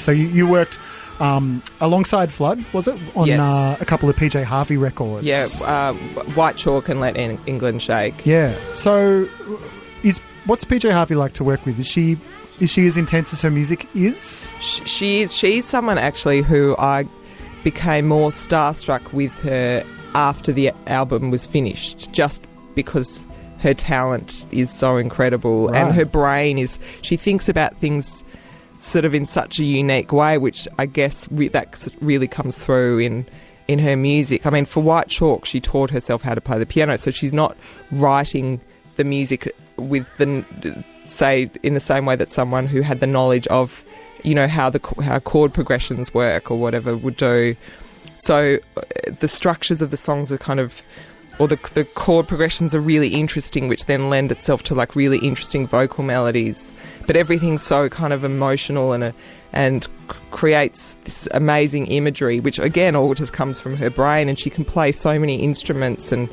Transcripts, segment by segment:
So you worked alongside Flood, was it? On Yes. a couple of PJ Harvey records. Yeah, White Chalk and Let England Shake. Yeah. So what's PJ Harvey like to work with? Is she as intense as her music is? She is. She's someone actually who I became more starstruck with her after the album was finished, just because her talent is so incredible. Right. And her brain is, she thinks about things sort of in such a unique way, which I guess that really comes through in her music. I mean, for White Chalk, she taught herself how to play the piano, so she's not writing the music with say in the same way that someone who had the knowledge of, how chord progressions work or whatever would do. So the structures of the songs are kind of, or the chord progressions are really interesting, which then lend itself to like really interesting vocal melodies. But everything's so kind of emotional and creates this amazing imagery, which again all just comes from her brain. And she can play so many instruments, and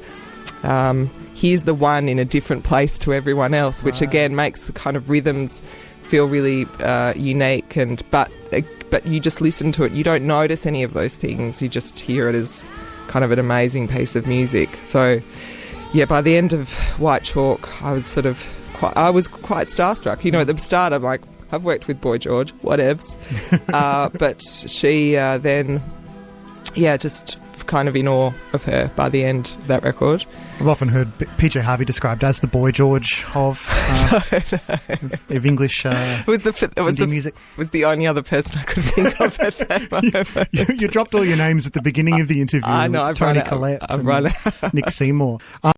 here's the one in a different place to everyone else, which again makes the kind of rhythms feel really unique. But you just listen to it, you don't notice any of those things, you just hear it as kind of an amazing piece of music. So yeah, by the end of White Chalk, I was quite starstruck. At the start I'm like, I've worked with Boy George, whatevs. But she then, just kind of in awe of her by the end of that record. I've often heard PJ Harvey described as the Boy George of English indie music. Was the only other person I could think of at that moment. You dropped all your names at the beginning of the interview. I know. Tony Collette and Nick Seymour.